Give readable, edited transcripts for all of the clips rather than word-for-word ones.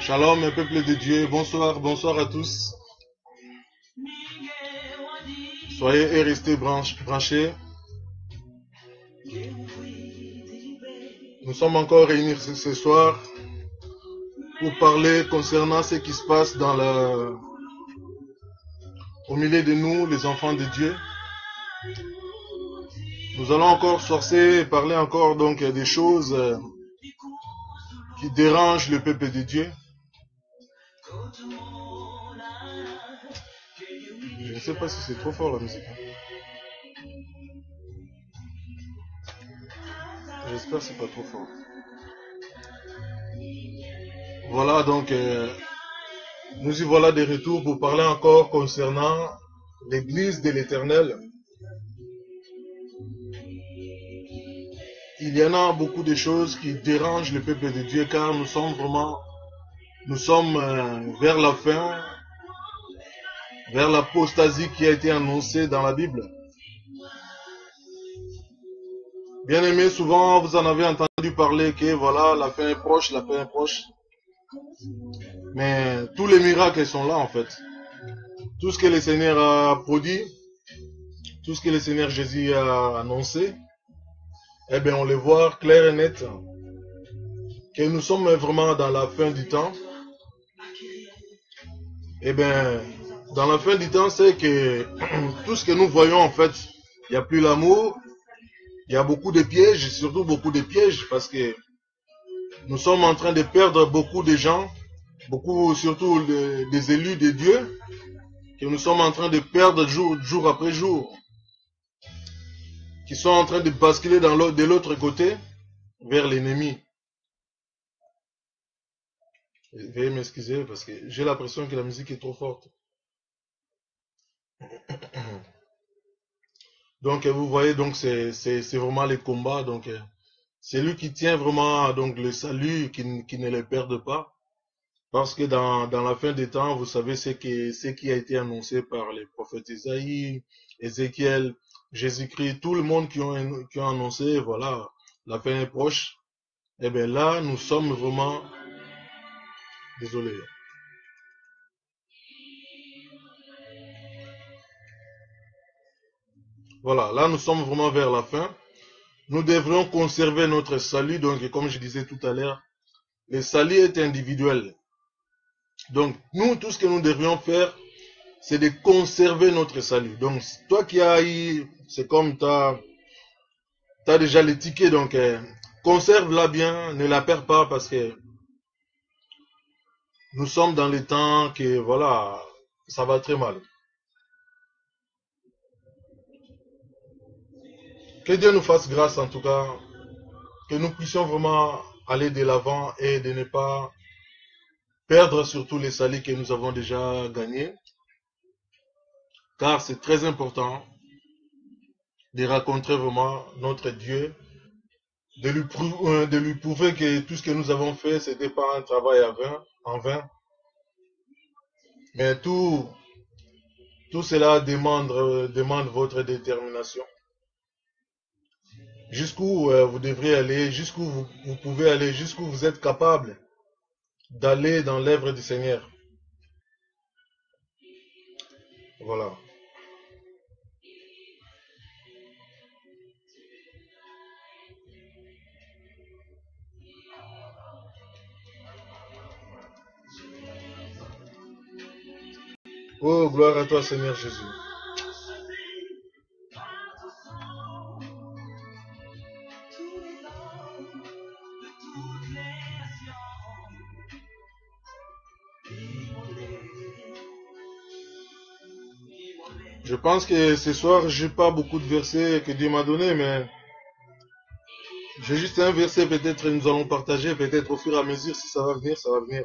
Shalom, peuple de Dieu, bonsoir, bonsoir à tous. Soyez et restez branchés. Nous sommes encore réunis ce soir pour parler concernant ce qui se passe au milieu de nous, les enfants de Dieu. Nous allons encore sourcer et parler encore donc des choses qui dérangent le peuple de Dieu. Je ne sais pas si c'est trop fort la musique. J'espère que c'est pas trop fort. Voilà donc nous y voilà de retour pour parler encore concernant l'église de l'Éternel. Il y en a beaucoup de choses qui dérangent le peuple de Dieu car nous sommes vers la fin, vers l'apostasie qui a été annoncée dans la Bible. Bien aimé, souvent vous en avez entendu parler que voilà, la fin est proche, la fin est proche. Mais tous les miracles sont là en fait. Tout ce que le Seigneur a produit, tout ce que le Seigneur Jésus a annoncé, eh bien on le voit clair et net que nous sommes vraiment dans la fin du temps. Eh bien, dans la fin du temps, c'est que tout ce que nous voyons en fait, il n'y a plus l'amour, il y a beaucoup de pièges, surtout beaucoup de pièges parce que nous sommes en train de perdre beaucoup de gens, beaucoup surtout des élus de Dieu, que nous sommes en train de perdre jour après jour, qui sont en train de basculer de l'autre côté vers l'ennemi. Veuillez m'excuser parce que j'ai l'impression que la musique est trop forte. Donc vous voyez, donc c'est vraiment les combats. Donc c'est lui qui tient vraiment donc le salut, qui ne le perde pas. Parce que dans la fin des temps, vous savez ce qui a été annoncé par les prophètes Isaïe, Ézéchiel, Jésus-Christ, tout le monde qui ont annoncé, voilà, la fin est proche. Et bien là, nous sommes vraiment... Désolé. Voilà, là nous sommes vraiment vers la fin. Nous devrions conserver notre salut. Donc comme je disais tout à l'heure, le salut est individuel. Donc nous, tout ce que nous devrions faire, c'est de conserver notre salut. Donc toi qui as eu, c'est comme tu as déjà les tickets, donc conserve-la bien, ne la perds pas parce que nous sommes dans les temps que voilà, ça va très mal. Que Dieu nous fasse grâce en tout cas, que nous puissions vraiment aller de l'avant et de ne pas perdre surtout les saluts que nous avons déjà gagnés. Car c'est très important de rencontrer vraiment notre Dieu, de lui prouver que tout ce que nous avons fait, ce n'était pas un travail en vain. Mais tout cela demande votre détermination. Jusqu'où vous devrez aller, jusqu'où vous pouvez aller, jusqu'où vous êtes capable d'aller dans l'œuvre du Seigneur. Voilà. Oh, gloire à toi, Seigneur Jésus. Je pense que ce soir, j'ai pas beaucoup de versets que Dieu m'a donné, mais j'ai juste un verset, peut-être nous allons partager, peut-être au fur et à mesure, si ça va venir, ça va venir.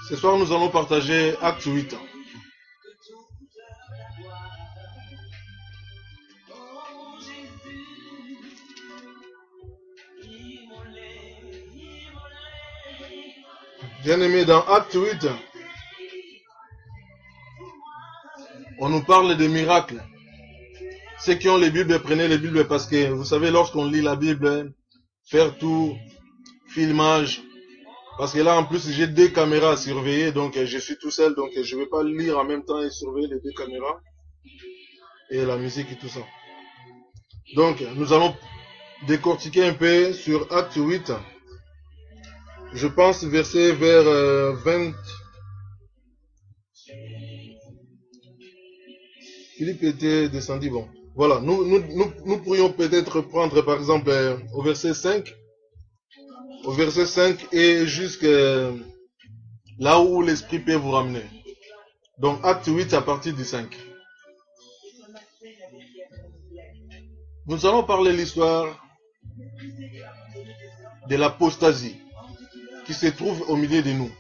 Ce soir, nous allons partager Acte 8. Bien-aimés, dans Acte 8, on nous parle de miracles. Ceux qui ont les Bibles, prenez les Bibles parce que, vous savez, lorsqu'on lit la Bible, faire tout, filmage, parce que là, en plus, j'ai 2 caméras à surveiller, donc je suis tout seul, donc je ne vais pas lire en même temps et surveiller les 2 caméras, et la musique et tout ça. Donc, nous allons décortiquer un peu sur Acte 8. Je pense verset vers 20. Philippe était descendu, bon. Voilà, nous pourrions peut-être prendre par exemple au verset 5. Au verset 5 et jusqu'à là où l'Esprit peut vous ramener. Donc Acte 8 à partir du 5. Nous allons parler de l'histoire de l'apostasie qui se trouve au milieu de nous.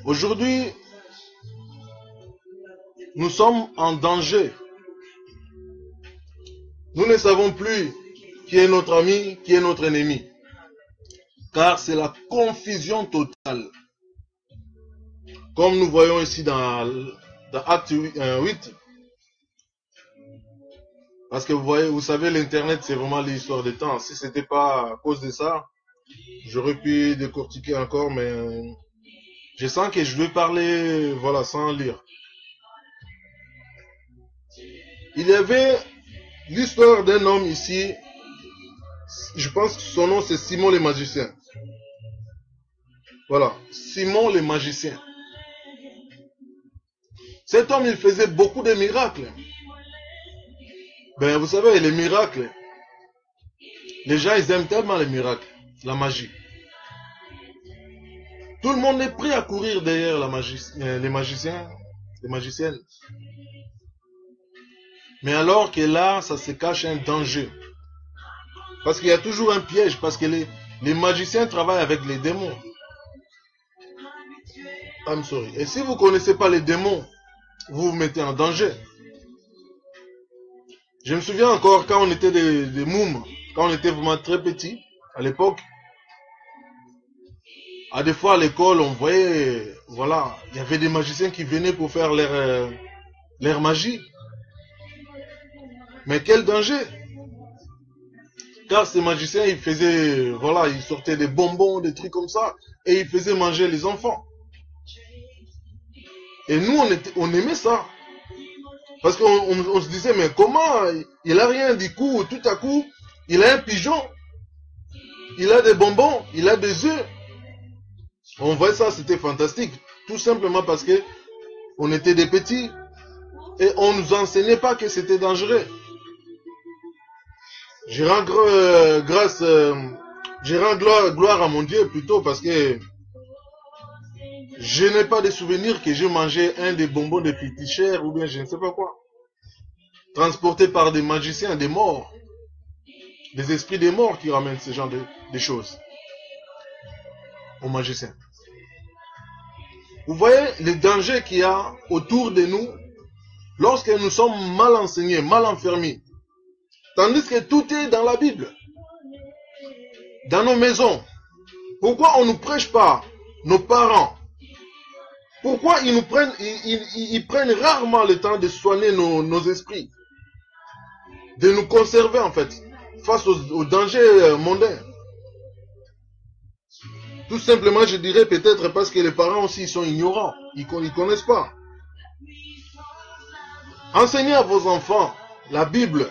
Aujourd'hui, nous sommes en danger. Nous ne savons plus qui est notre ami, qui est notre ennemi. Car c'est la confusion totale. Comme nous voyons ici dans Acte 8. Parce que vous savez, l'Internet, c'est vraiment l'histoire des temps. Si ce n'était pas à cause de ça, j'aurais pu décortiquer encore, mais je sens que je vais parler, voilà, sans lire. Il y avait l'histoire d'un homme ici, je pense que son nom c'est Simon le magicien. Voilà, Simon le magicien. Cet homme, il faisait beaucoup de miracles. Ben, vous savez, les miracles, les gens, ils aiment tellement les miracles, la magie. Tout le monde est prêt à courir derrière les magiciens, les magiciennes. Mais alors que là, ça se cache un danger. Parce qu'il y a toujours un piège, parce que les magiciens travaillent avec les démons. I'm sorry. Et si vous ne connaissez pas les démons, vous vous mettez en danger. Je me souviens encore quand on était des mômes, quand on était vraiment très petits, à l'époque. À des fois à l'école, on voyait, voilà, il y avait des magiciens qui venaient pour faire leur magie. Mais quel danger! Car ces magiciens, ils faisaient, voilà, ils sortaient des bonbons, des trucs comme ça, et ils faisaient manger les enfants. Et nous, on aimait ça. Parce qu'on se disait, mais comment, il a rien, du coup, tout à coup, il a un pigeon, il a des bonbons, il a des œufs. On voyait ça, c'était fantastique. Tout simplement parce que on était des petits et on nous enseignait pas que c'était dangereux. Je rends gloire à mon Dieu plutôt parce que je n'ai pas de souvenir que j'ai mangé un des bonbons de petit cher ou bien je ne sais pas quoi. Transporté par des magiciens, des morts. Des esprits des morts qui ramènent ce genre de choses aux magiciens. Vous voyez les dangers qu'il y a autour de nous lorsque nous sommes mal enseignés, mal enfermés. Tandis que tout est dans la Bible. Dans nos maisons. Pourquoi on ne prêche pas nos parents? Pourquoi ils prennent rarement le temps de soigner nos esprits, de nous conserver en fait, face aux dangers mondains? Tout simplement, je dirais peut-être parce que les parents aussi sont ignorants, ils ne connaissent pas. Enseignez à vos enfants la Bible,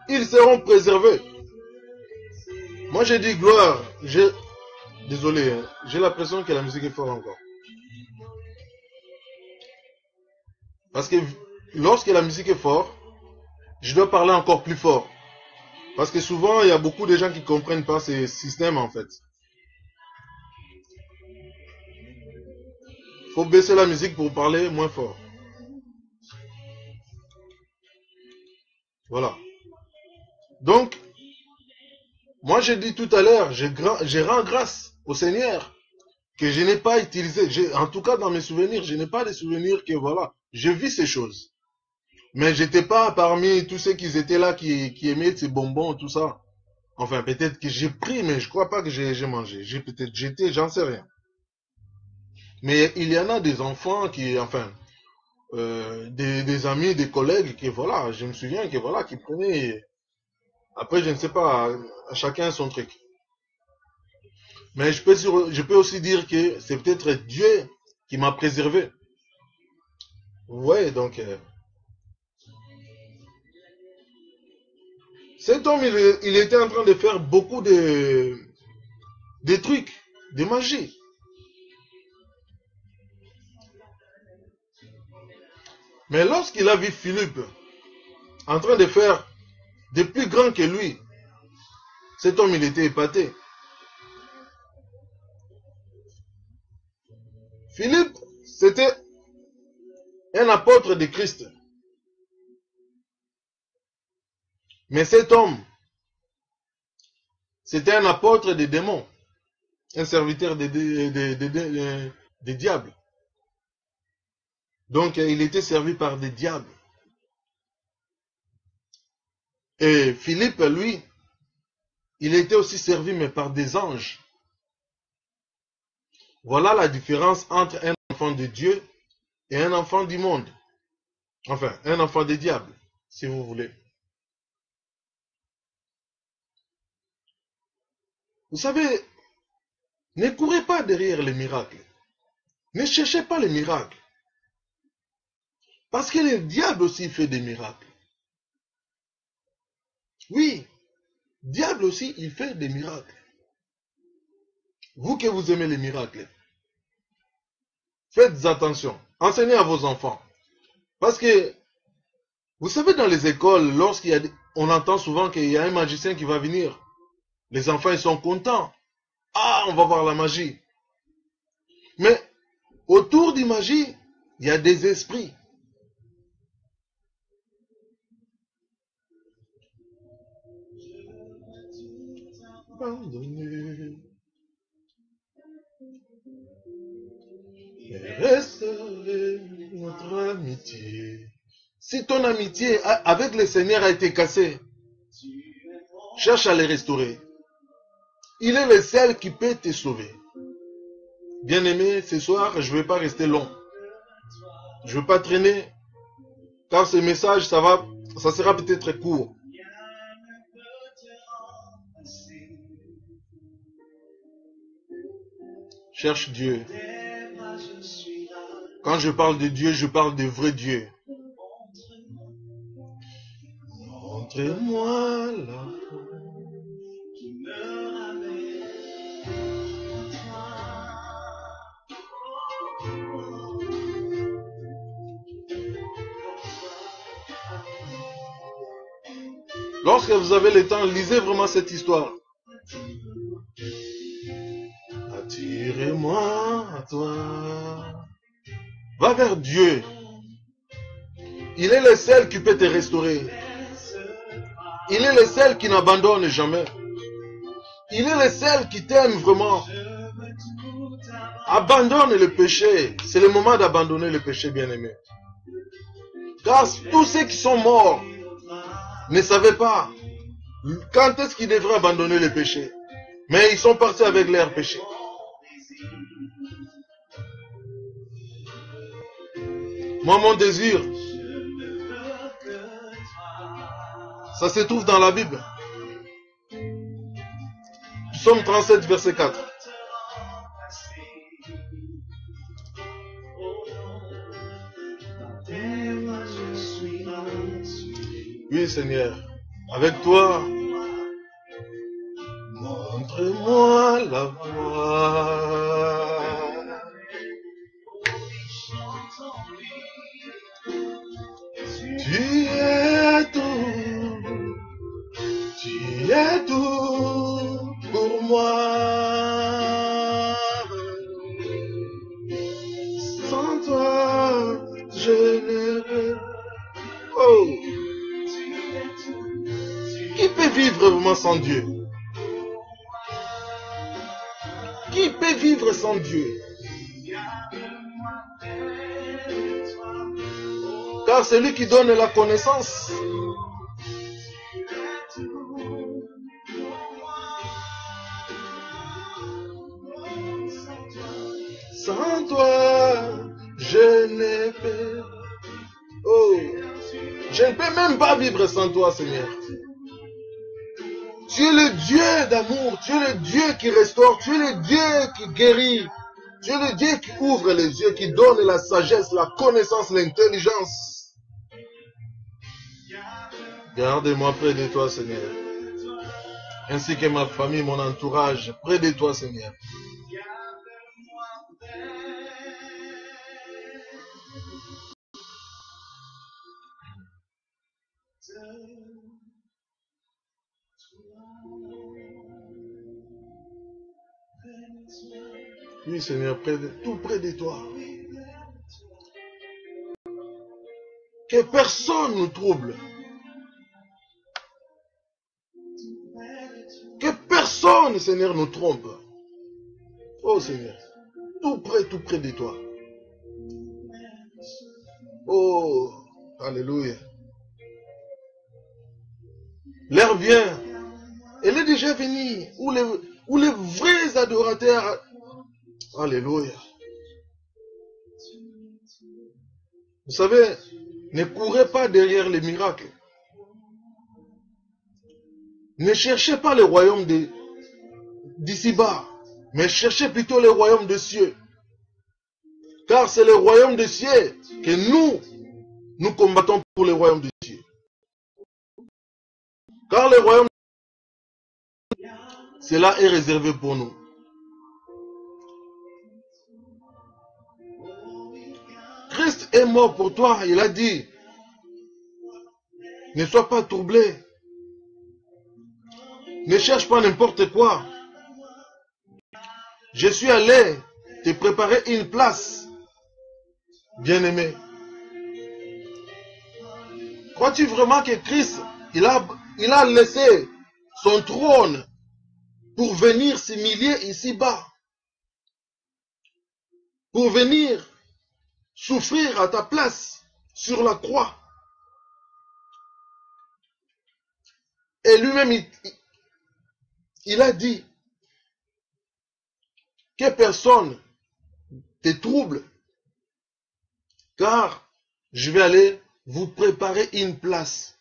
ils seront préservés. Moi j'ai dit gloire, désolé, hein, j'ai l'impression que la musique est forte encore. Parce que lorsque la musique est forte, je dois parler encore plus fort. Parce que souvent, il y a beaucoup de gens qui ne comprennent pas ces systèmes en fait. Il faut baisser la musique pour parler moins fort. Voilà. Donc, moi j'ai dit tout à l'heure, je rends grâce au Seigneur que je n'ai pas utilisé. En tout cas, dans mes souvenirs, je n'ai pas de souvenirs que voilà, je vis ces choses. Mais je n'étais pas parmi tous ceux qui étaient là, qui aimaient ces bonbons, tout ça. Enfin, peut-être que j'ai pris, mais je crois pas que j'ai mangé. J'ai peut-être jeté, j'en sais rien. Mais il y en a des enfants qui, enfin, des amis, des collègues qui, voilà, je me souviens que voilà, qui prenaient. Après, je ne sais pas, à chacun son truc. Mais je peux aussi dire que c'est peut-être Dieu qui m'a préservé. Ouais, donc. Cet homme, il était en train de faire beaucoup de trucs, de magie. Mais lorsqu'il a vu Philippe en train de faire de plus grand que lui, cet homme, il était épaté. Philippe, c'était un apôtre de Christ. Mais cet homme, c'était un apôtre des démons, un serviteur des diables. Donc, il était servi par des diables. Et Philippe, lui, il était aussi servi, mais par des anges. Voilà la différence entre un enfant de Dieu et un enfant du monde. Enfin, un enfant des diables, si vous voulez. Vous savez, ne courez pas derrière les miracles. Ne cherchez pas les miracles. Parce que le diable aussi fait des miracles. Oui, le diable aussi, il fait des miracles. Vous que vous aimez les miracles, faites attention. Enseignez à vos enfants. Parce que, vous savez, dans les écoles, on entend souvent qu'il y a un magicien qui va venir. Les enfants, ils sont contents. Ah, on va voir la magie. Mais, autour du magie, il y a des esprits. Pardonnez. Restaurer notre amitié. Si ton amitié avec le Seigneur a été cassée, cherche à les restaurer. Il est le seul qui peut te sauver. Bien-aimé, ce soir, je ne vais pas rester long. Je ne vais pas traîner, car ce message, ça sera peut-être court. Cherche Dieu. Quand je parle de Dieu, je parle de vrai Dieu. Montrez-moi la foi qui me ramène à toi. Lorsque vous avez le temps, lisez vraiment cette histoire. Attirez-moi à toi. Va vers Dieu. Il est le seul qui peut te restaurer. Il est le seul qui n'abandonne jamais. Il est le seul qui t'aime vraiment. Abandonne le péché. C'est le moment d'abandonner le péché, bien-aimé. Car tous ceux qui sont morts ne savaient pas quand est-ce qu'ils devraient abandonner le péché. Mais ils sont partis avec leurs péchés. Moi, mon désir, ça se trouve dans la Bible. Psaume 37, verset 4. Oui, Seigneur, avec toi, montre-moi la voie. Tu es tout pour moi. Sans toi, je ne peux. Oh! Qui peut vivre vraiment sans Dieu? Qui peut vivre sans Dieu? Car c'est lui qui donne la connaissance. Sans toi, je ne peux. Oh, je ne peux même pas vivre sans toi, Seigneur. Tu es le Dieu d'amour, tu es le Dieu qui restaure, tu es le Dieu qui guérit, tu es le Dieu qui ouvre les yeux, qui donne la sagesse, la connaissance, l'intelligence. Garde-moi près de toi, Seigneur, ainsi que ma famille, mon entourage, près de toi, Seigneur. Oui, Seigneur, tout près de toi. Que personne nous trouble. Que personne, Seigneur, nous trompe. Oh, Seigneur, tout près de toi. Oh, alléluia. L'heure vient. Elle est déjà venue. Où les vrais adorateurs. Alléluia. Vous savez, ne courez pas derrière les miracles. Ne cherchez pas le royaume d'ici-bas, mais cherchez plutôt le royaume des cieux. Car c'est le royaume des cieux que nous combattons pour le royaume des cieux. Car le royaume, cela est réservé pour nous. Christ est mort pour toi, il a dit, ne sois pas troublé. Ne cherche pas n'importe quoi. Je suis allé te préparer une place, bien-aimé. Crois-tu vraiment que Christ, il a laissé son trône pour venir s'humilier ici-bas? Pour venir souffrir à ta place sur la croix? Et lui-même, il a dit que personne te trouble, car je vais aller vous préparer une place.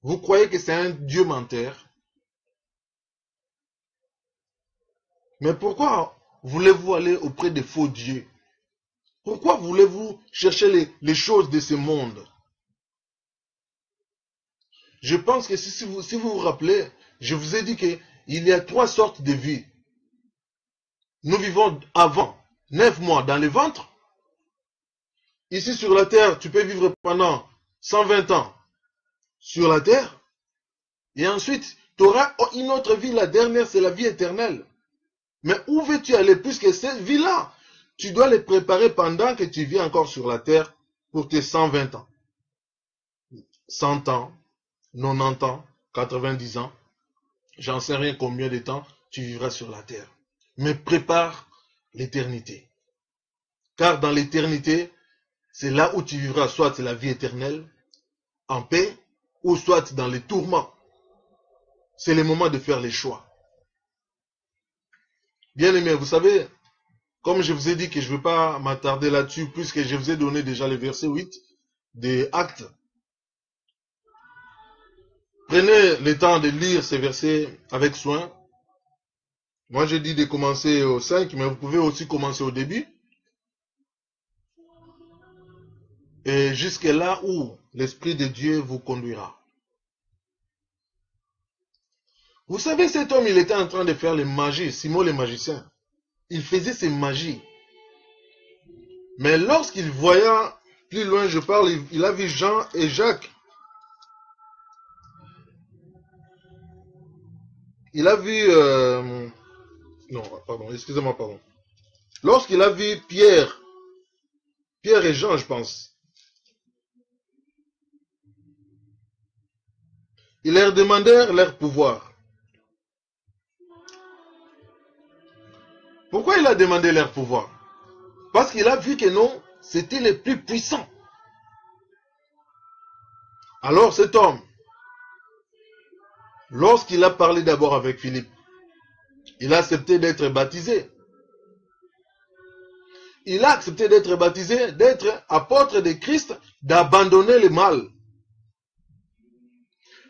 Vous croyez que c'est un Dieu menteur? Mais pourquoi voulez-vous aller auprès des faux dieux? Pourquoi voulez-vous chercher les choses de ce monde? Je pense que si vous vous rappelez, je vous ai dit qu'il y a 3 sortes de vie. Nous vivons avant 9 mois dans le ventre. Ici sur la terre, tu peux vivre pendant 120 ans sur la terre. Et ensuite, tu auras une autre vie, la dernière, c'est la vie éternelle. Mais où veux-tu aller? Puisque cette vie-là, tu dois les préparer pendant que tu vis encore sur la terre pour tes 120 ans. 100 ans, 90 ans, 90 ans. J'en sais rien combien de temps tu vivras sur la terre. Mais prépare l'éternité. Car dans l'éternité, c'est là où tu vivras soit la vie éternelle, en paix, ou soit dans les tourments. C'est le moment de faire les choix. Bien aimé, vous savez, comme je vous ai dit que je ne veux pas m'attarder là-dessus, puisque je vous ai donné déjà le verset 8 des Actes. Prenez le temps de lire ces versets avec soin. Moi, je dis de commencer au 5, mais vous pouvez aussi commencer au début. Et jusque là où l'Esprit de Dieu vous conduira. Vous savez, cet homme, il était en train de faire les magies, Simon le magicien. Il faisait ses magies. Mais lorsqu'il voyait, plus loin je parle, il a vu Jean et Jacques. Il a vu... non, pardon, excusez-moi, pardon. Lorsqu'il a vu Pierre et Jean, je pense. Ils leur demandèrent leur pouvoir. Pourquoi il a demandé leur pouvoir? Parce qu'il a vu que non, c'était les plus puissants. Alors cet homme, lorsqu'il a parlé d'abord avec Philippe, il a accepté d'être baptisé. Il a accepté d'être baptisé, d'être apôtre de Christ, d'abandonner le mal.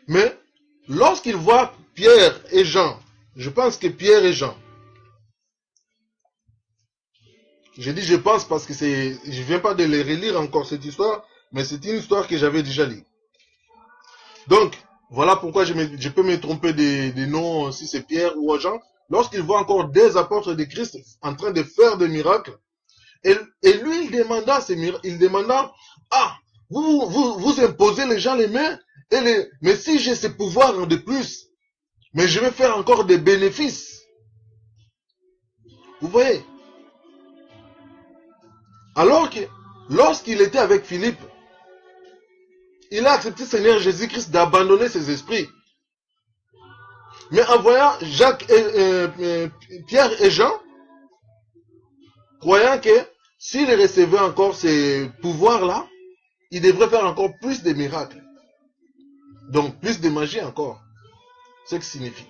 Mais lorsqu'il voit Pierre et Jean, je pense que Pierre et Jean, je dis je pense parce que je ne viens pas de les relire encore cette histoire, mais c'est une histoire que j'avais déjà lue. Donc, voilà pourquoi je peux me tromper des noms, si c'est Pierre ou Jean. Lorsqu'il voit encore des apôtres de Christ en train de faire des miracles, et lui il demanda ces miracles, il demanda, ah, vous imposez les gens les mains, mais si j'ai ce pouvoir de plus, mais je vais faire encore des bénéfices. Vous voyez? Alors que lorsqu'il était avec Philippe, il a accepté Seigneur Jésus-Christ d'abandonner ses esprits. Mais en voyant Pierre et Jean, croyant que s'il recevait encore ces pouvoirs-là, il devrait faire encore plus de miracles. Donc plus de magie encore. Ce que signifie.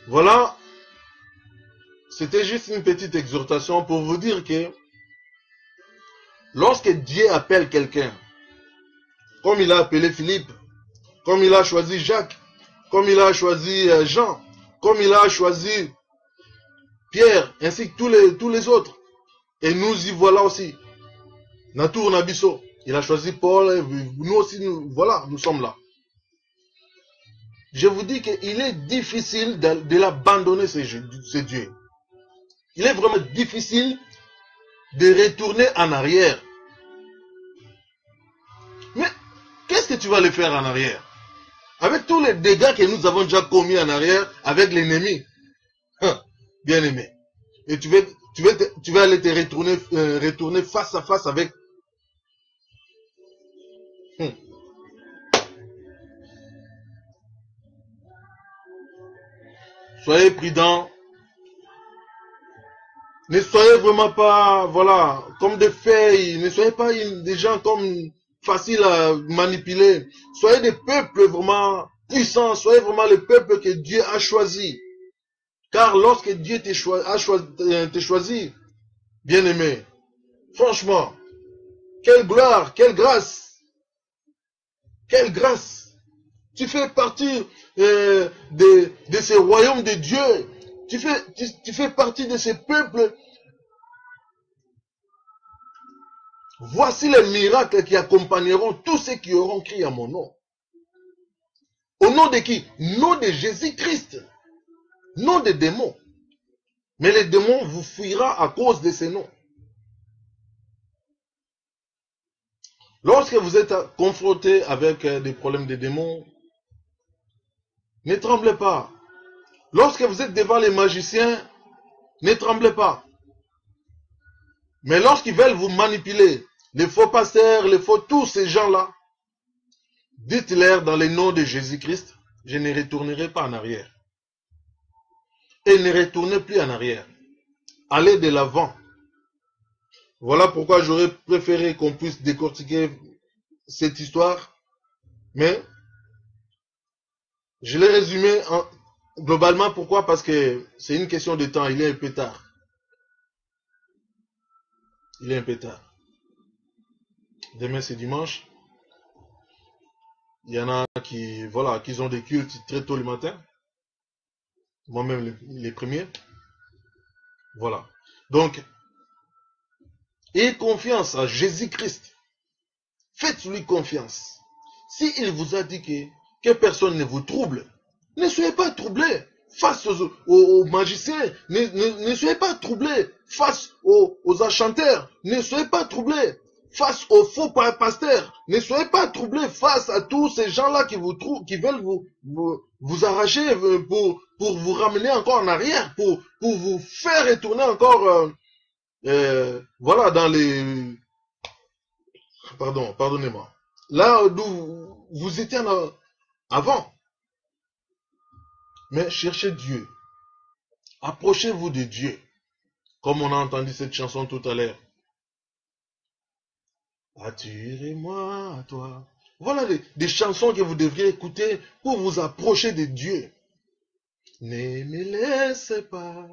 Voilà. C'était juste une petite exhortation pour vous dire que lorsque Dieu appelle quelqu'un, comme il a appelé Philippe, comme il a choisi Jacques, comme il a choisi Jean, comme il a choisi Pierre, ainsi que tous les autres, et nous y voilà aussi. Natour Nabiso, il a choisi Paul, nous aussi, voilà, nous sommes là. Je vous dis qu'il est difficile de l'abandonner, ce Dieu. Il est vraiment difficile de retourner en arrière. Mais qu'est-ce que tu vas le faire en arrière? Avec tous les dégâts que nous avons déjà commis en arrière avec l'ennemi. Bien aimé. Et tu vas aller te retourner face à face avec. Soyez prudents. Ne soyez vraiment pas, voilà, comme des feuilles. Ne soyez pas des gens comme faciles à manipuler. Soyez des peuples vraiment puissants. Soyez vraiment le peuple que Dieu a choisi. Car lorsque Dieu t'a choisi, bien aimé, franchement, quelle gloire, quelle grâce. Quelle grâce. Tu fais partie de ce royaume de Dieu. Tu fais partie de ce peuple. Voici les miracles qui accompagneront tous ceux qui auront crié à mon nom. Au nom de qui? Nom de Jésus-Christ. Nom des démons. Mais les démons vous fuira à cause de ces noms. Lorsque vous êtes confronté avec des problèmes de démons, ne tremblez pas. Lorsque vous êtes devant les magiciens, ne tremblez pas. Mais lorsqu'ils veulent vous manipuler, les faux pasteurs, les faux, tous ces gens-là, dites-leur dans le nom de Jésus-Christ, je ne retournerai pas en arrière. Et ne retournez plus en arrière. Allez de l'avant. Voilà pourquoi j'aurais préféré qu'on puisse décortiquer cette histoire Mais je l'ai résumé globalement. Pourquoi? Parce que c'est une question de temps. Il est un peu tard. Il est un peu tard. Demain, c'est dimanche. Il y en a qui, voilà, qui ont des cultes très tôt le matin. Moi-même, les premiers. Voilà. Donc, ayez confiance à Jésus-Christ. Faites-lui confiance. S'il vous a dit que personne ne vous trouble, ne soyez pas troublés face aux magiciens. Ne soyez pas troublés face aux enchanteurs. Ne soyez pas troublés face aux faux pasteurs. Ne soyez pas troublés face à tous ces gens-là qui veulent vous arracher pour vous ramener encore en arrière, pour vous faire retourner encore, voilà, dans les... Pardonnez-moi. Là d'où vous étiez avant. Mais cherchez Dieu. Approchez-vous de Dieu. Comme on a entendu cette chanson tout à l'heure. Attirez-moi à toi. Voilà des chansons que vous devriez écouter pour vous approcher de Dieu. Ne me laissez pas.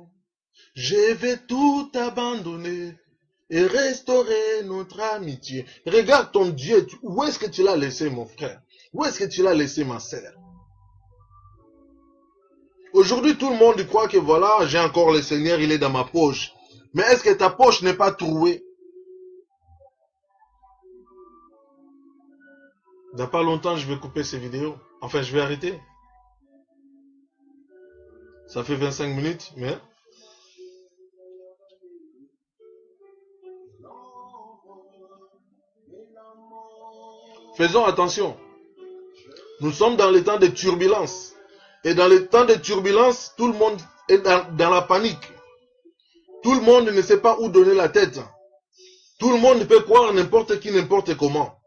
Je vais tout abandonner et restaurer notre amitié. Regarde ton Dieu. Où est-ce que tu l'as laissé, mon frère? Où est-ce que tu l'as laissé, ma sœur? Aujourd'hui, tout le monde croit que voilà, j'ai encore le Seigneur, il est dans ma poche. Mais est-ce que ta poche n'est pas trouée? Dans pas longtemps, je vais couper ces vidéos. Enfin, je vais arrêter. Ça fait 25 minutes, mais... Faisons attention. Nous sommes dans les temps de turbulence. Et dans les temps de turbulence, tout le monde est dans la panique. Tout le monde ne sait pas où donner la tête. Tout le monde peut croire n'importe qui, n'importe comment.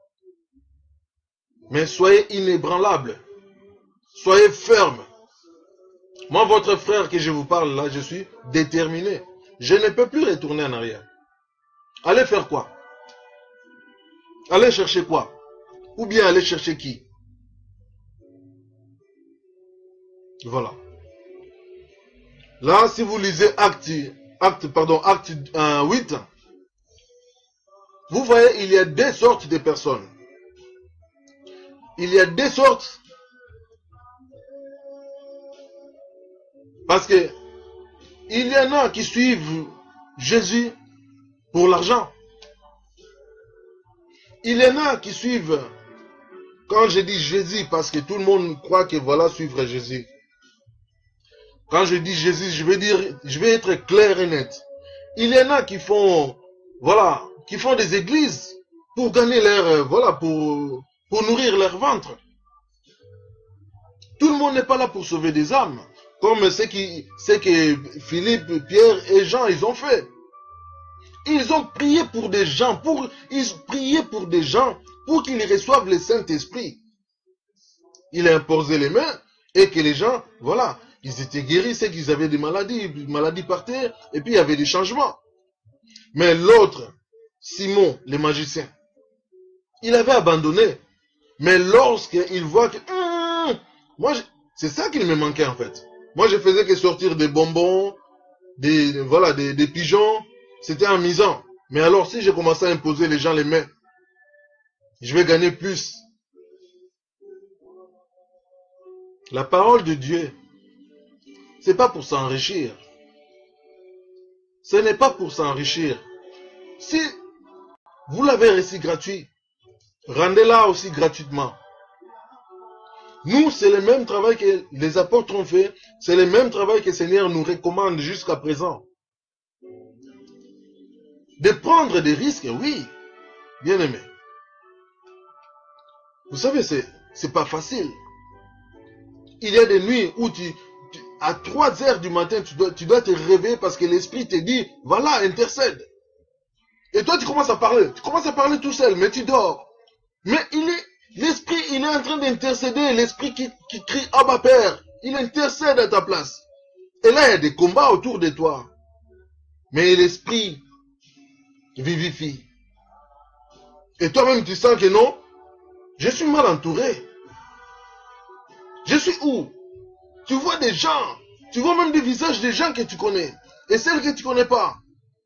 Mais soyez inébranlables. Soyez fermes. Moi, votre frère que je vous parle là, je suis déterminé. Je ne peux plus retourner en arrière. Allez faire quoi? Allez chercher quoi? Ou bien aller chercher qui? Voilà. Là, si vous lisez Acte 8, vous voyez, il y a deux sortes de personnes. Il y a deux sortes. Parce que il y en a qui suivent Jésus pour l'argent. Il y en a qui suivent, quand je dis Jésus, parce que tout le monde croit que voilà, suivre Jésus. Quand je dis Jésus, je vais être clair et net. Il y en a qui font, voilà, qui font des églises pour gagner leur, voilà, pour nourrir leur ventre. Tout le monde n'est pas là pour sauver des âmes, comme ce que Philippe, Pierre et Jean, ils ont fait. Ils ont prié pour des gens, ils priaient pour des gens pour qu'ils reçoivent le Saint-Esprit. Il a imposé les mains et que les gens, voilà, ils étaient guéris, c'est qu'ils avaient des maladies par terre, et puis il y avait des changements. Mais l'autre, Simon, le magicien, il avait abandonné. Mais lorsqu'il voit que, moi, c'est ça qu'il me manquait en fait. Moi, je faisais que sortir des bonbons, des pigeons, c'était amusant. Mais alors, si je commençais à imposer les gens les mains, je vais gagner plus. La parole de Dieu, c'est pas pour s'enrichir. Ce n'est pas pour s'enrichir. Si vous l'avez reçu gratuit, rendez-la aussi gratuitement. Nous, c'est le même travail que les apôtres ont fait. C'est le même travail que le Seigneur nous recommande jusqu'à présent. De prendre des risques, oui, bien aimé. Vous savez, c'est pas facile. Il y a des nuits où à 3 heures du matin, tu dois te réveiller parce que l'esprit te dit, voilà, intercède. Et toi, tu commences à parler. Tu commences à parler tout seul, mais tu dors. Mais l'esprit, il est en train d'intercéder. L'esprit qui crie, Abba Père, il intercède à ta place. Et là, il y a des combats autour de toi. Mais l'esprit vivifie. Et toi-même, tu sens que non, je suis mal entouré. Je suis où? Tu vois des gens, tu vois même des visages des gens que tu connais, et celles que tu connais pas.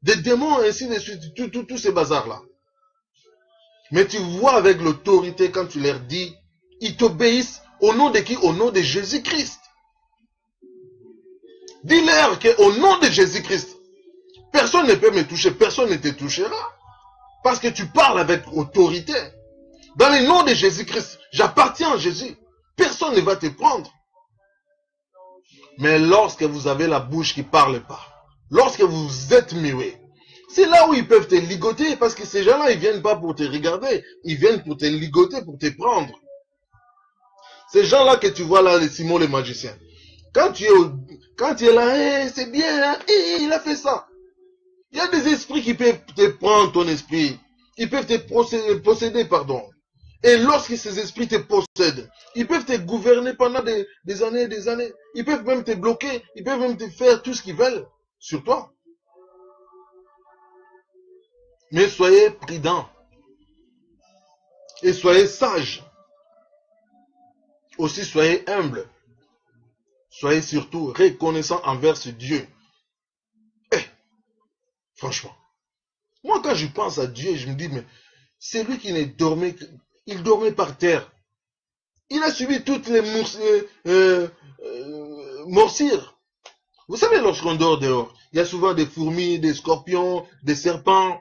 Des démons, ainsi de suite, tous ces bazars-là. Mais tu vois avec l'autorité quand tu leur dis, ils t'obéissent au nom de qui? Au nom de Jésus-Christ. Dis-leur qu'au nom de Jésus-Christ, personne ne peut me toucher, personne ne te touchera. Parce que tu parles avec autorité. Dans le nom de Jésus-Christ, j'appartiens à Jésus. Personne ne va te prendre. Mais lorsque vous avez la bouche qui ne parle pas, lorsque vous êtes muet, c'est là où ils peuvent te ligoter, parce que ces gens-là, ils ne viennent pas pour te regarder, ils viennent pour te ligoter, pour te prendre. Ces gens-là que tu vois là, les Simon le magicien, quand tu es là, hey, c'est bien, hein, hey, il a fait ça. Il y a des esprits qui peuvent te prendre ton esprit, ils peuvent te posséder, pardon. Et lorsque ces esprits te possèdent, ils peuvent te gouverner pendant des années et des années. Ils peuvent même te bloquer, ils peuvent même te faire tout ce qu'ils veulent sur toi. Mais soyez prudents et soyez sages. Aussi soyez humbles. Soyez surtout reconnaissants envers ce Dieu. Eh, franchement, moi quand je pense à Dieu, je me dis, mais c'est lui qui ne dormait, il dormait par terre. Il a subi toutes les morsures. Vous savez, lorsqu'on dort dehors, il y a souvent des fourmis, des scorpions, des serpents.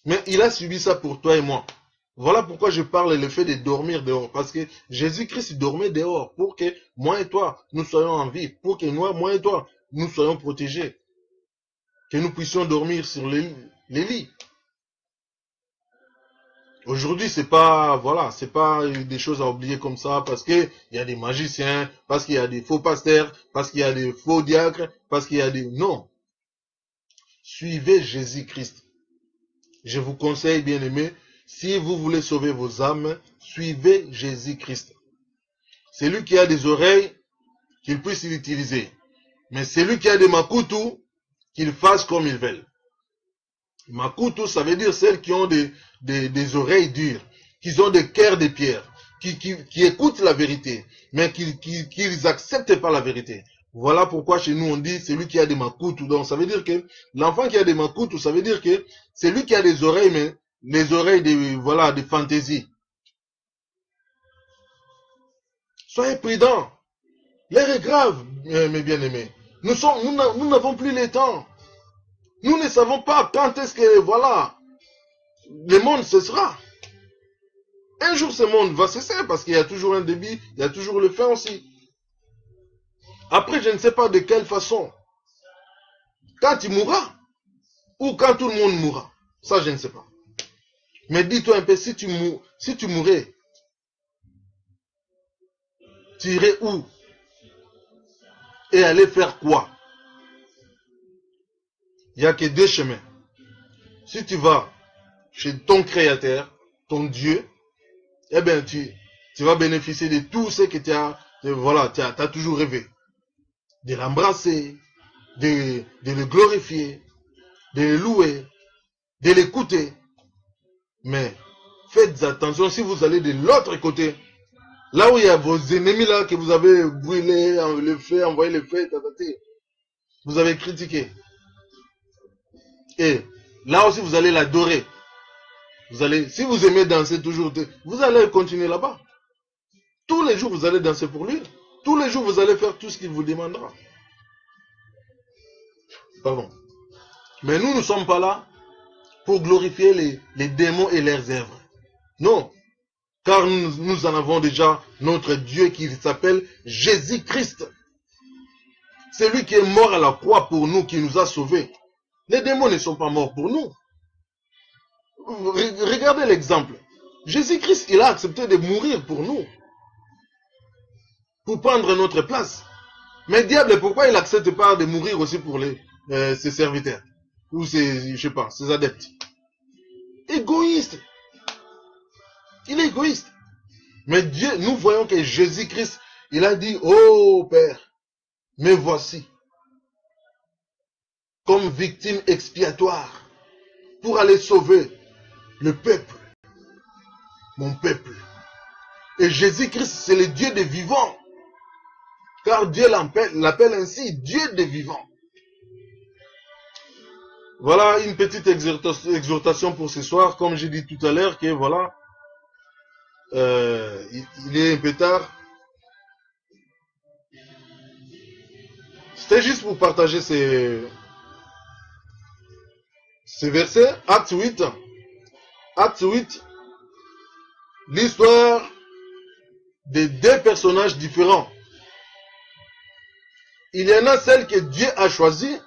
Mais il a subi ça pour toi et moi. Voilà pourquoi je parle le fait de dormir dehors. Parce que Jésus-Christ dormait dehors pour que moi et toi, nous soyons en vie. Pour que moi et toi, nous soyons protégés. Que nous puissions dormir sur les lits. Aujourd'hui, c'est pas, voilà, c'est pas des choses à oublier comme ça parce que il y a des magiciens, parce qu'il y a des faux pasteurs, parce qu'il y a des faux diacres, parce qu'il y a des, non. Suivez Jésus-Christ. Je vous conseille, bien aimé, si vous voulez sauver vos âmes, suivez Jésus-Christ. C'est lui qui a des oreilles, qu'il puisse l'utiliser. Mais celui qui a des makutu, qu'il fasse comme il veut. Makutu, ça veut dire celles qui ont des oreilles dures, qui ont des cœurs de pierre, qui écoutent la vérité, mais qui n'acceptent pas la vérité. Voilà pourquoi chez nous on dit celui qui a des makutu. Donc ça veut dire que l'enfant qui a des makutu, ça veut dire que c'est lui qui a des oreilles, mais les oreilles de fantaisie. Soyez prudents. L'air est grave, mes bien-aimés. Nous n'avons plus le temps. Nous ne savons pas quand est-ce que, voilà, le monde cessera. Un jour, ce monde va cesser parce qu'il y a toujours un début, il y a toujours le fin aussi. Après, je ne sais pas de quelle façon. Quand tu mourras, ou quand tout le monde mourra. Ça, je ne sais pas. Mais dis-toi un peu, si tu mourais, tu irais où? Et aller faire quoi? Il n'y a que deux chemins. Si tu vas chez ton créateur, ton Dieu, eh bien, tu vas bénéficier de tout ce que tu as toujours rêvé. De l'embrasser, de le glorifier, de le louer, de l'écouter. Mais faites attention si vous allez de l'autre côté, là où il y a vos ennemis là que vous avez brûlé, le feu, envoyé le feu, vous avez critiqué. Et là aussi vous allez l'adorer. Si vous aimez danser toujours, vous allez continuer là-bas. Tous les jours vous allez danser pour lui. Tous les jours vous allez faire tout ce qu'il vous demandera. Pardon. Mais nous ne sommes pas là pour glorifier les démons et leurs œuvres. Non. Car nous en avons déjà notre Dieu qui s'appelle Jésus-Christ. C'est lui qui est mort à la croix pour nous, qui nous a sauvés. Les démons ne sont pas morts pour nous. Regardez l'exemple. Jésus-Christ, il a accepté de mourir pour nous. Pour prendre notre place. Mais diable, pourquoi il n'accepte pas de mourir aussi pour ses serviteurs? Ou ses, je sais pas, ses adeptes? Égoïste. Il est égoïste. Mais Dieu, nous voyons que Jésus-Christ, il a dit, oh Père, me voici comme victime expiatoire pour aller sauver le peuple, mon peuple. Et Jésus-Christ, c'est le Dieu des vivants. Car Dieu l'appelle ainsi, Dieu des vivants. Voilà une petite exhortation pour ce soir. Comme j'ai dit tout à l'heure, que voilà, il est un peu tard. C'était juste pour partager ces versets. Acte 8. Acte 8. L'histoire de deux personnages différents. Il y en a celle que Dieu a choisie.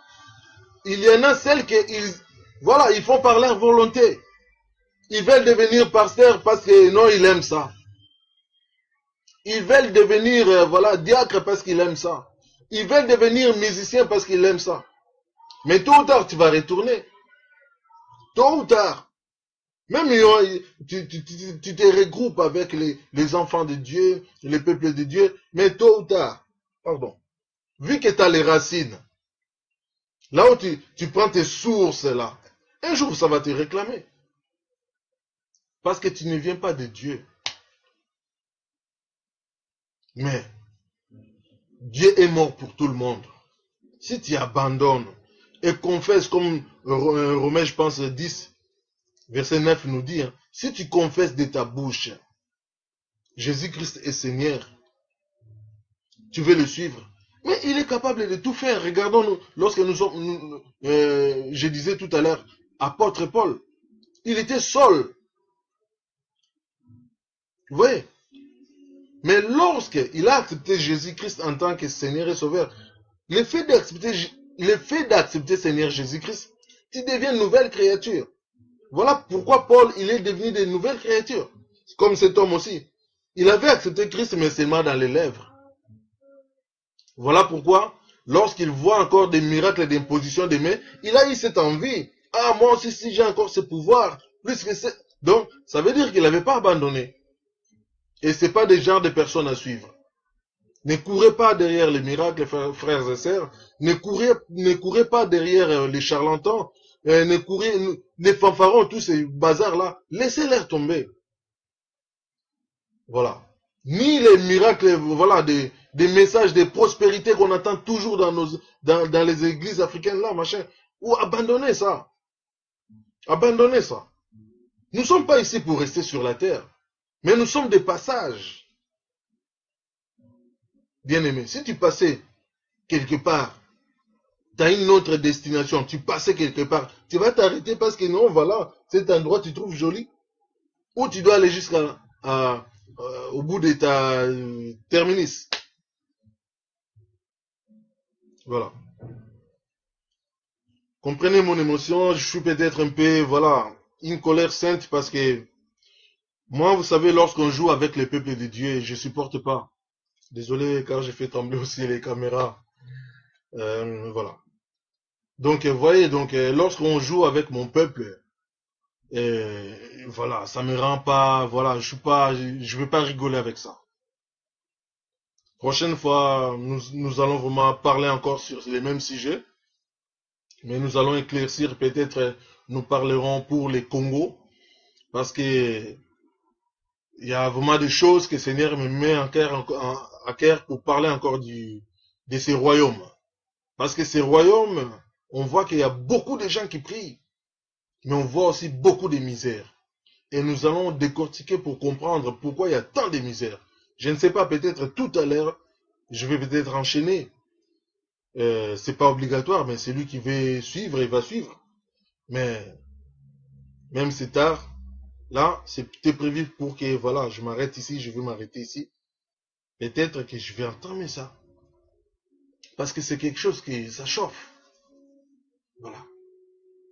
Il y en a celles ils font par leur volonté. Ils veulent devenir pasteurs parce que non, ils aiment ça. Ils veulent devenir diacre parce qu'ils aiment ça. Ils veulent devenir musiciens parce qu'ils aiment ça. Mais tôt ou tard, tu vas retourner. Tôt ou tard. Même tu te regroupes avec les enfants de Dieu, les peuples de Dieu. Mais tôt ou tard, vu que tu as les racines, là où tu prends tes sources là, un jour ça va te réclamer. Parce que tu ne viens pas de Dieu. Mais Dieu est mort pour tout le monde. Si tu abandonnes et confesses comme Romains, je pense, 10, verset 9 nous dit, hein, si tu confesses de ta bouche, Jésus-Christ est Seigneur, tu veux le suivre. Mais il est capable de tout faire. Regardons-nous, lorsque nous sommes, je disais tout à l'heure, apôtre Paul, il était seul. Vous voyez? Mais lorsqu'il a accepté Jésus-Christ en tant que Seigneur et Sauveur, le fait d'accepter Seigneur Jésus-Christ, tu deviens une nouvelle créature. Voilà pourquoi Paul, il est devenu de nouvelles créatures. Comme cet homme aussi. Il avait accepté Christ, mais seulement dans les lèvres. Voilà pourquoi, lorsqu'il voit encore des miracles d'imposition des mains, il a eu cette envie. Ah, moi aussi, si j'ai encore ce pouvoir, plus que c'est... Donc, ça veut dire qu'il n'avait pas abandonné. Et ce n'est pas des genres de personnes à suivre. Ne courez pas derrière les miracles, frères et sœurs. Ne courez pas derrière les charlatans. Les fanfarons, tous ces bazars-là. Laissez-les tomber. Voilà. Ni les miracles, voilà, des messages de prospérité qu'on entend toujours dans les églises africaines là, machin. Ou abandonnez ça. Abandonnez ça. Nous ne sommes pas ici pour rester sur la terre. Mais nous sommes des passages. Bien-aimé, si tu passais quelque part, tu as une autre destination, tu passais quelque part, tu vas t'arrêter parce que non, voilà, cet endroit tu trouves joli. Ou tu dois aller au bout de ta terminus. Voilà. Comprenez mon émotion, je suis peut-être un peu, voilà, une colère sainte parce que moi, vous savez, lorsqu'on joue avec les peuples de Dieu, je ne supporte pas. Désolé car j'ai fait trembler aussi les caméras. Voilà. Donc, vous voyez, lorsqu'on joue avec mon peuple, voilà, ça me rend pas, voilà, je veux pas rigoler avec ça. Prochaine fois, nous allons vraiment parler encore sur les mêmes sujets, mais nous allons éclaircir, peut-être, nous parlerons pour les Congos, parce que il y a vraiment des choses que le Seigneur me met à cœur pour parler encore de ces royaumes. Parce que ces royaumes, on voit qu'il y a beaucoup de gens qui prient, mais on voit aussi beaucoup de misères. Et nous allons décortiquer pour comprendre pourquoi il y a tant de misères. Je ne sais pas, peut-être tout à l'heure, je vais peut-être enchaîner. C'est pas obligatoire, mais celui qui veut suivre, il va suivre. Mais même c'est tard, là, c'était prévu pour que, voilà, je m'arrête ici, je vais m'arrêter ici. Peut-être que je vais entendre ça. Parce que c'est quelque chose qui, ça chauffe. Voilà.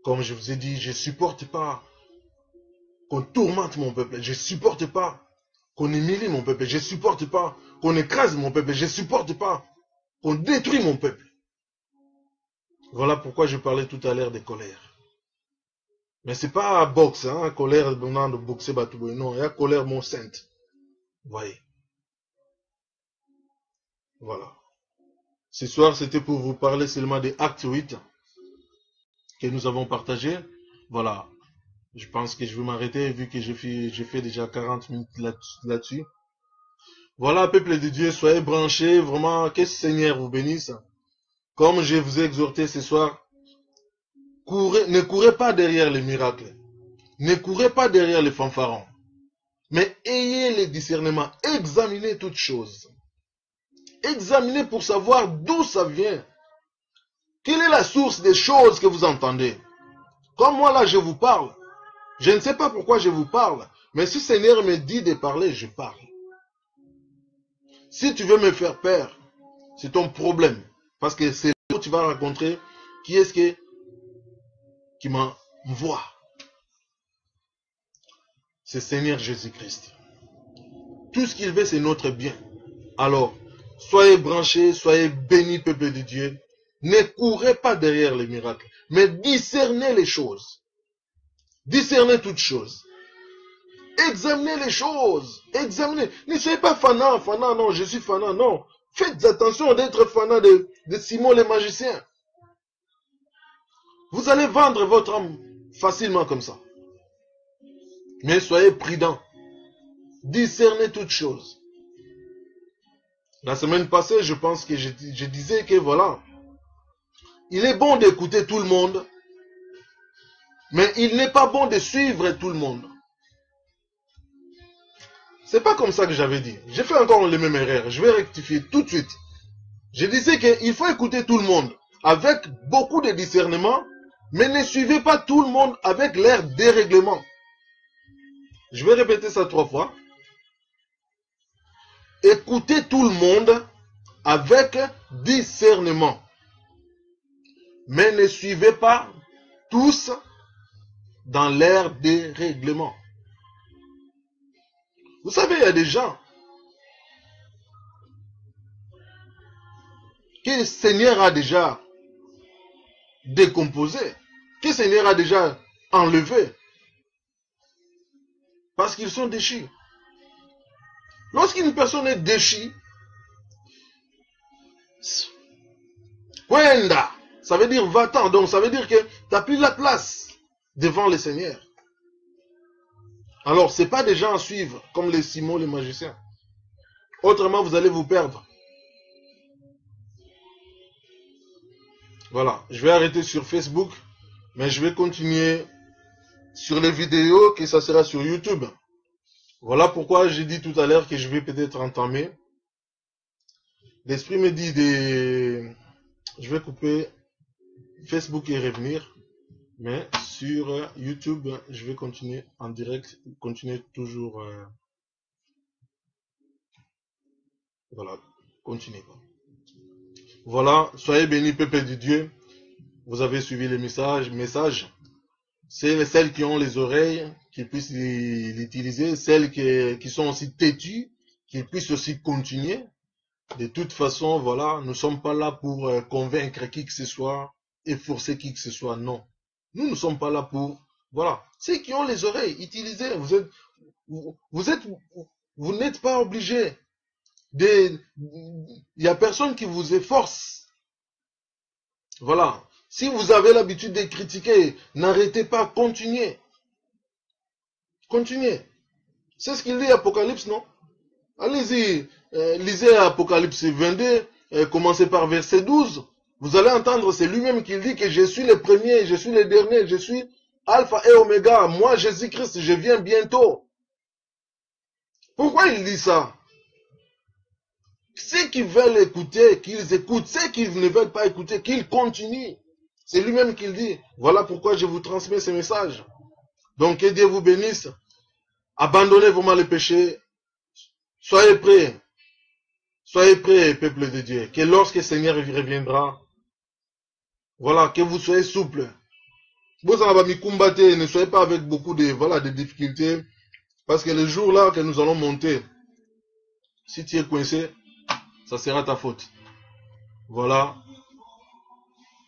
Comme je vous ai dit, je ne supporte pas qu'on tourmente mon peuple. Je ne supporte pas qu'on humilie mon peuple. Je ne supporte pas qu'on écrase mon peuple. Je ne supporte pas qu'on détruit mon peuple. Voilà pourquoi je parlais tout à l'heure de colère. Mais ce n'est pas boxe, hein, colère de boxer Batouboy. Non, il y a colère mon sainte. Vous voyez. Voilà. Ce soir, c'était pour vous parler seulement des actes 8 que nous avons partagé. Voilà. Je pense que je vais m'arrêter vu que j'ai fait déjà 40 minutes là-dessus. Voilà, peuple de Dieu, soyez branchés. Vraiment, que le Seigneur vous bénisse. Comme je vous ai exhorté ce soir, ne courez pas derrière les miracles. Ne courez pas derrière les fanfarons. Mais ayez le discernement. Examinez toutes choses. Examinez pour savoir d'où ça vient. Quelle est la source des choses que vous entendez? Comme moi là, je vous parle. Je ne sais pas pourquoi je vous parle. Mais si le Seigneur me dit de parler, je parle. Si tu veux me faire peur, c'est ton problème. Parce que c'est là où tu vas rencontrer qui est-ce qui m'envoie. C'est Seigneur Jésus-Christ. Tout ce qu'il veut, c'est notre bien. Alors, soyez branchés, soyez bénis, peuple de Dieu. Ne courez pas derrière les miracles, mais discernez les choses. Discernez toutes choses. Examinez les choses. Examinez. Ne soyez pas fanat, non, je suis fanat, non. Faites attention d'être fanat de Simon le magicien. Vous allez vendre votre âme facilement comme ça. Mais soyez prudents. Discernez toutes choses. La semaine passée, je pense que je disais que voilà, il est bon d'écouter tout le monde, mais il n'est pas bon de suivre tout le monde. C'est pas comme ça que j'avais dit. J'ai fait encore les mêmes erreurs. Je vais rectifier tout de suite. Je disais qu'il faut écouter tout le monde avec beaucoup de discernement, mais ne suivez pas tout le monde avec l'air dérèglement. Je vais répéter ça 3 fois. Écoutez tout le monde avec discernement, mais ne suivez pas tous dans l'air dérèglement. Vous savez, il y a des gens que le Seigneur a déjà décomposés, que le Seigneur a déjà enlevés, parce qu'ils sont déchus. Lorsqu'une personne est déchue, ça veut dire va-t'en. Donc ça veut dire que tu n'as plus la place devant le Seigneur. Alors ce n'est pas des gens à suivre comme les Simon, les magiciens. Autrement, vous allez vous perdre. Voilà, je vais arrêter sur Facebook, mais je vais continuer sur les vidéos, que ça sera sur YouTube. Voilà pourquoi j'ai dit tout à l'heure que je vais peut-être entamer. L'esprit me dit je vais couper Facebook et revenir. Mais sur YouTube, je vais continuer en direct, continuer toujours. Voilà, continuez. Voilà, soyez bénis, peuple de Dieu. Vous avez suivi les messages. C'est celles qui ont les oreilles, qui puissent l'utiliser. Celles qui sont aussi têtues, qui puissent aussi continuer. De toute façon, voilà, nous ne sommes pas là pour convaincre qui que ce soit et forcer qui que ce soit, non. Nous ne sommes pas là pour... Voilà. Ceux qui ont les oreilles, utilisez. Vous n'êtes pas obligé. Il n'y a personne qui vous efforce. Voilà. Si vous avez l'habitude de critiquer, n'arrêtez pas, continuez. Continuez. C'est ce qu'il dit Apocalypse, non? Allez-y, lisez Apocalypse 22, commencez par verset 12. Vous allez entendre, c'est lui-même qui dit que je suis le premier, je suis le dernier, je suis Alpha et Oméga. Moi, Jésus-Christ, je viens bientôt. Pourquoi il dit ça? Ceux qui veulent écouter, qu'ils écoutent. Ceux qui ne veulent pas écouter, qu'ils continuent. C'est lui-même qui le dit. Voilà pourquoi je vous transmets ce message. Donc, que Dieu vous bénisse. Abandonnez vraiment les péchés. Soyez prêts. Soyez prêts, peuple de Dieu. Que lorsque le Seigneur reviendra, voilà, que vous soyez souple. Ne soyez pas avec beaucoup de difficultés. Parce que le jour là que nous allons monter, si tu es coincé, ça sera ta faute. Voilà.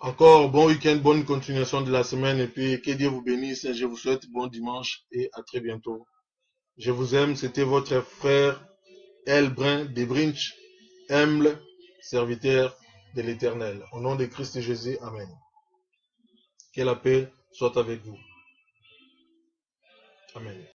Encore bon week-end, bonne continuation de la semaine. Et puis que Dieu vous bénisse. Je vous souhaite bon dimanche et à très bientôt. Je vous aime. C'était votre frère Elbrin de Brinch, humble serviteur de l'Éternel. Au nom de Christ Jésus, Amen. Que la paix soit avec vous. Amen.